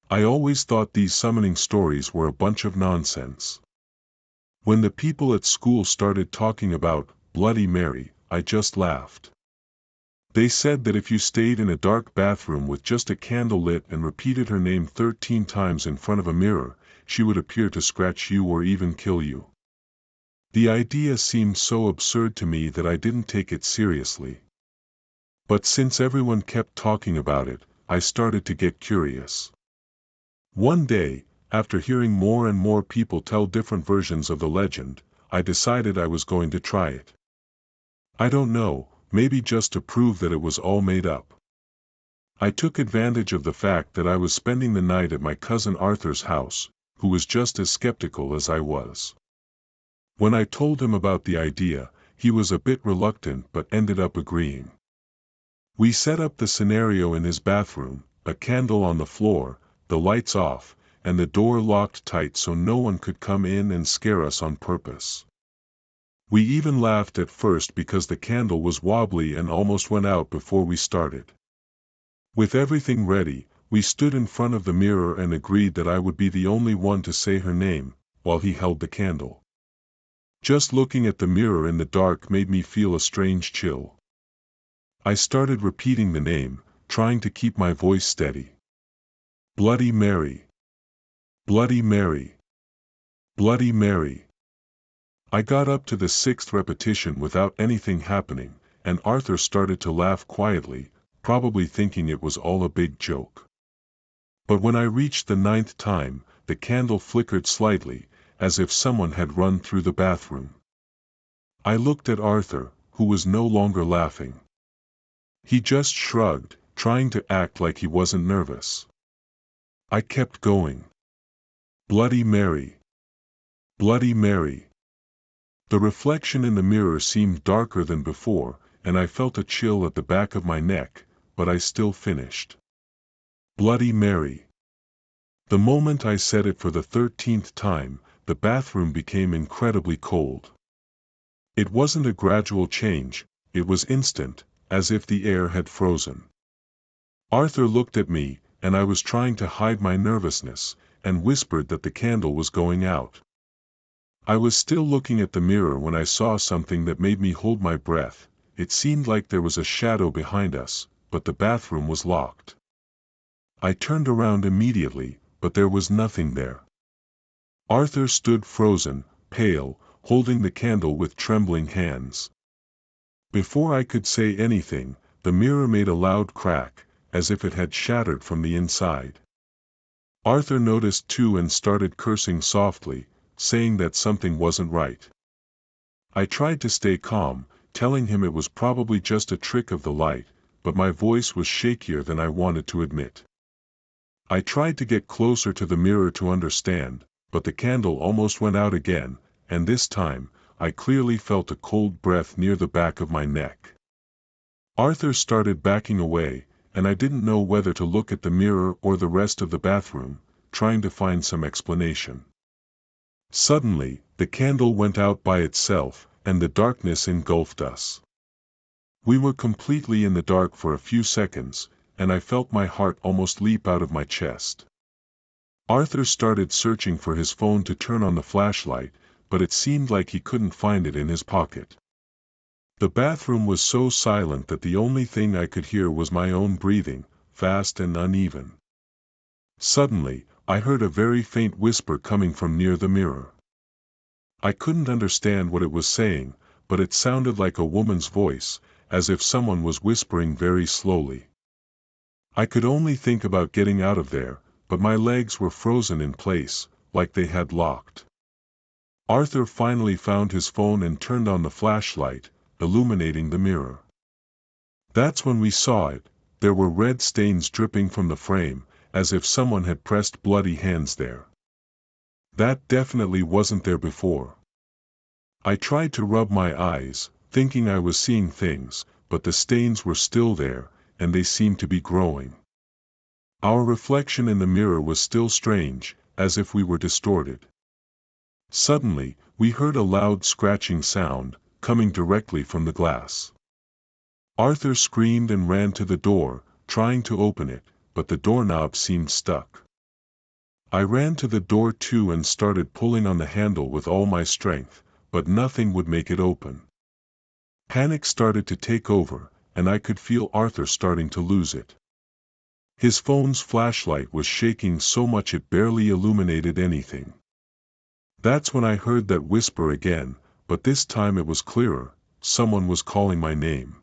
I always thought these summoning stories were a bunch of nonsense. When the people at school started talking about Bloody Mary, I just laughed. They said that if you stayed in a dark bathroom with just a candle lit and repeated her name 13 times in front of a mirror, she would appear to scratch you or even kill you. The idea seemed so absurd to me that I didn't take it seriously. But since everyone kept talking about it, I started to get curious. One day, after hearing more and more people tell different versions of the legend, I decided I was going to try it. I don't know, maybe just to prove that it was all made up. I took advantage of the fact that I was spending the night at my cousin Arthur's house, who was just as skeptical as I was. When I told him about the idea, he was a bit reluctant but ended up agreeing. We set up the scenario in his bathroom, a candle on the floor, the lights off, and the door locked tight so no one could come in and scare us on purpose. We even laughed at first because the candle was wobbly and almost went out before we started. With everything ready, we stood in front of the mirror and agreed that I would be the only one to say her name, while he held the candle. Just looking at the mirror in the dark made me feel a strange chill. I started repeating the name, trying to keep my voice steady. Bloody Mary. Bloody Mary. Bloody Mary. I got up to the 6th repetition without anything happening, and Arthur started to laugh quietly, probably thinking it was all a big joke. But when I reached the 9th time, the candle flickered slightly, as if someone had run through the bathroom. I looked at Arthur, who was no longer laughing. He just shrugged, trying to act like he wasn't nervous. I kept going. Bloody Mary. Bloody Mary. The reflection in the mirror seemed darker than before, and I felt a chill at the back of my neck, but I still finished. Bloody Mary. The moment I said it for the 13th time, the bathroom became incredibly cold. It wasn't a gradual change, it was instant, as if the air had frozen. Arthur looked at me, and I was trying to hide my nervousness, and whispered that the candle was going out. I was still looking at the mirror when I saw something that made me hold my breath. It seemed like there was a shadow behind us, but the bathroom was locked. I turned around immediately, but there was nothing there. Arthur stood frozen, pale, holding the candle with trembling hands. Before I could say anything, the mirror made a loud crack, as if it had shattered from the inside. Arthur noticed too and started cursing softly, saying that something wasn't right. I tried to stay calm, telling him it was probably just a trick of the light, but my voice was shakier than I wanted to admit. I tried to get closer to the mirror to understand, but the candle almost went out again, and this time, I clearly felt a cold breath near the back of my neck. Arthur started backing away, and I didn't know whether to look at the mirror or the rest of the bathroom, trying to find some explanation. Suddenly, the candle went out by itself, and the darkness engulfed us. We were completely in the dark for a few seconds, and I felt my heart almost leap out of my chest. Arthur started searching for his phone to turn on the flashlight, but it seemed like he couldn't find it in his pocket. The bathroom was so silent that the only thing I could hear was my own breathing, fast and uneven. Suddenly, I heard a very faint whisper coming from near the mirror. I couldn't understand what it was saying, but it sounded like a woman's voice, as if someone was whispering very slowly. I could only think about getting out of there, but my legs were frozen in place, like they had locked. Arthur finally found his phone and turned on the flashlight, illuminating the mirror. That's when we saw it. There were red stains dripping from the frame, as if someone had pressed bloody hands there. That definitely wasn't there before. I tried to rub my eyes, thinking I was seeing things, but the stains were still there, and they seemed to be growing. Our reflection in the mirror was still strange, as if we were distorted. Suddenly, we heard a loud scratching sound, coming directly from the glass. Arthur screamed and ran to the door, trying to open it, but the doorknob seemed stuck. I ran to the door too and started pulling on the handle with all my strength, but nothing would make it open. Panic started to take over, and I could feel Arthur starting to lose it. His phone's flashlight was shaking so much it barely illuminated anything. That's when I heard that whisper again, but this time it was clearer. Someone was calling my name.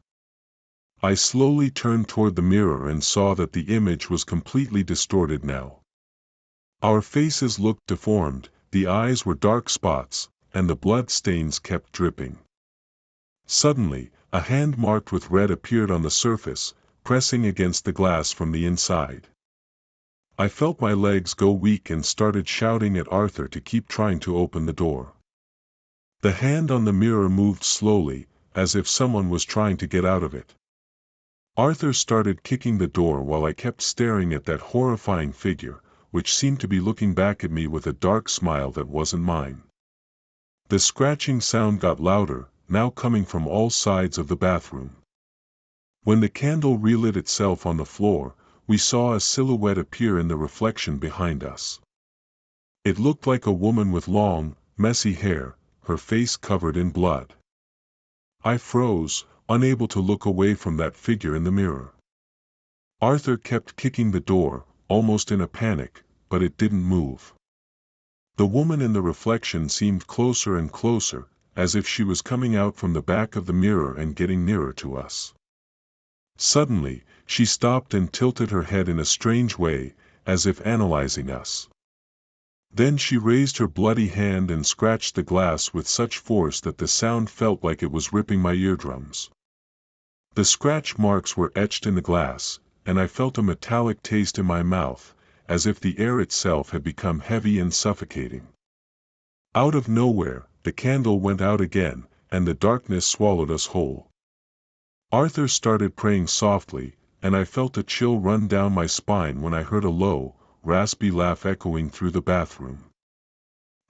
I slowly turned toward the mirror and saw that the image was completely distorted now. Our faces looked deformed, the eyes were dark spots, and the blood stains kept dripping. Suddenly, a hand marked with red appeared on the surface, pressing against the glass from the inside. I felt my legs go weak and started shouting at Arthur to keep trying to open the door. The hand on the mirror moved slowly, as if someone was trying to get out of it. Arthur started kicking the door while I kept staring at that horrifying figure, which seemed to be looking back at me with a dark smile that wasn't mine. The scratching sound got louder, now coming from all sides of the bathroom. When the candle relit itself on the floor, we saw a silhouette appear in the reflection behind us. It looked like a woman with long, messy hair, her face covered in blood. I froze, unable to look away from that figure in the mirror. Arthur kept kicking the door, almost in a panic, but it didn't move. The woman in the reflection seemed closer and closer, as if she was coming out from the back of the mirror and getting nearer to us. Suddenly, she stopped and tilted her head in a strange way, as if analyzing us. Then she raised her bloody hand and scratched the glass with such force that the sound felt like it was ripping my eardrums. The scratch marks were etched in the glass, and I felt a metallic taste in my mouth, as if the air itself had become heavy and suffocating. Out of nowhere, the candle went out again, and the darkness swallowed us whole. Arthur started praying softly, and I felt a chill run down my spine when I heard a low, raspy laugh echoing through the bathroom.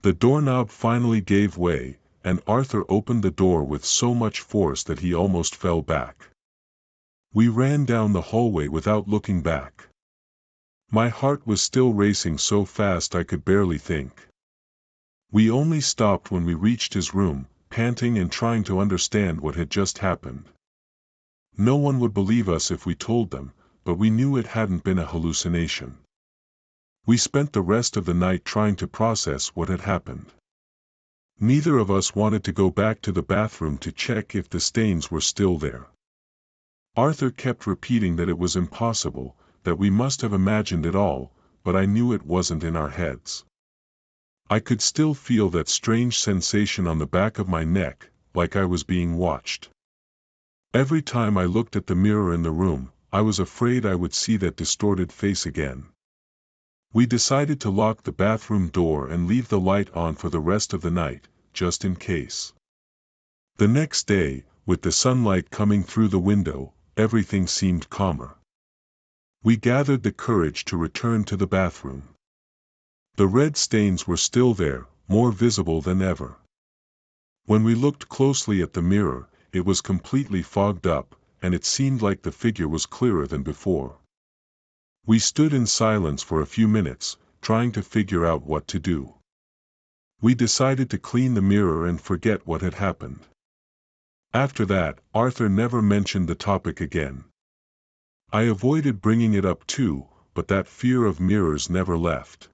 The doorknob finally gave way, and Arthur opened the door with so much force that he almost fell back. We ran down the hallway without looking back. My heart was still racing so fast I could barely think. We only stopped when we reached his room, panting and trying to understand what had just happened. No one would believe us if we told them, but we knew it hadn't been a hallucination. We spent the rest of the night trying to process what had happened. Neither of us wanted to go back to the bathroom to check if the stains were still there. Arthur kept repeating that it was impossible, that we must have imagined it all, but I knew it wasn't in our heads. I could still feel that strange sensation on the back of my neck, like I was being watched. Every time I looked at the mirror in the room, I was afraid I would see that distorted face again. We decided to lock the bathroom door and leave the light on for the rest of the night, just in case. The next day, with the sunlight coming through the window, everything seemed calmer. We gathered the courage to return to the bathroom. The red stains were still there, more visible than ever. When we looked closely at the mirror, it was completely fogged up, and it seemed like the figure was clearer than before. We stood in silence for a few minutes, trying to figure out what to do. We decided to clean the mirror and forget what had happened. After that, Arthur never mentioned the topic again. I avoided bringing it up too, but that fear of mirrors never left.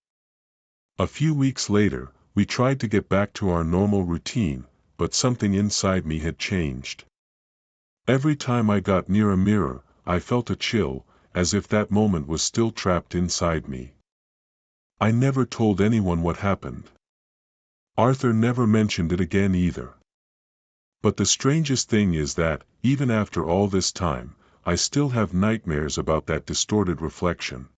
A few weeks later, we tried to get back to our normal routine, but something inside me had changed. Every time I got near a mirror, I felt a chill, as if that moment was still trapped inside me. I never told anyone what happened. Arthur never mentioned it again either. But the strangest thing is that, even after all this time, I still have nightmares about that distorted reflection.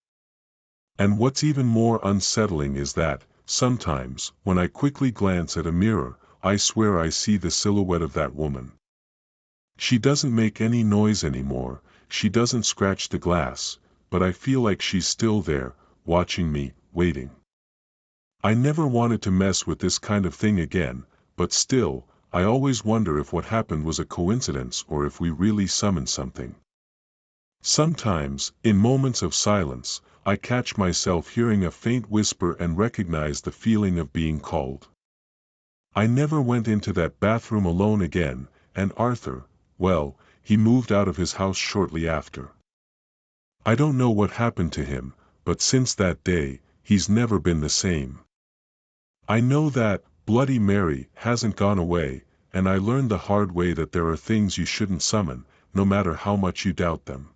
And what's even more unsettling is that, sometimes, when I quickly glance at a mirror, I swear I see the silhouette of that woman. She doesn't make any noise anymore, she doesn't scratch the glass, but I feel like she's still there, watching me, waiting. I never wanted to mess with this kind of thing again, but still, I always wonder if what happened was a coincidence or if we really summoned something. Sometimes, in moments of silence, I catch myself hearing a faint whisper and recognize the feeling of being called. I never went into that bathroom alone again, and Arthur, well, he moved out of his house shortly after. I don't know what happened to him, but since that day, he's never been the same. I know that Bloody Mary hasn't gone away, and I learned the hard way that there are things you shouldn't summon, no matter how much you doubt them.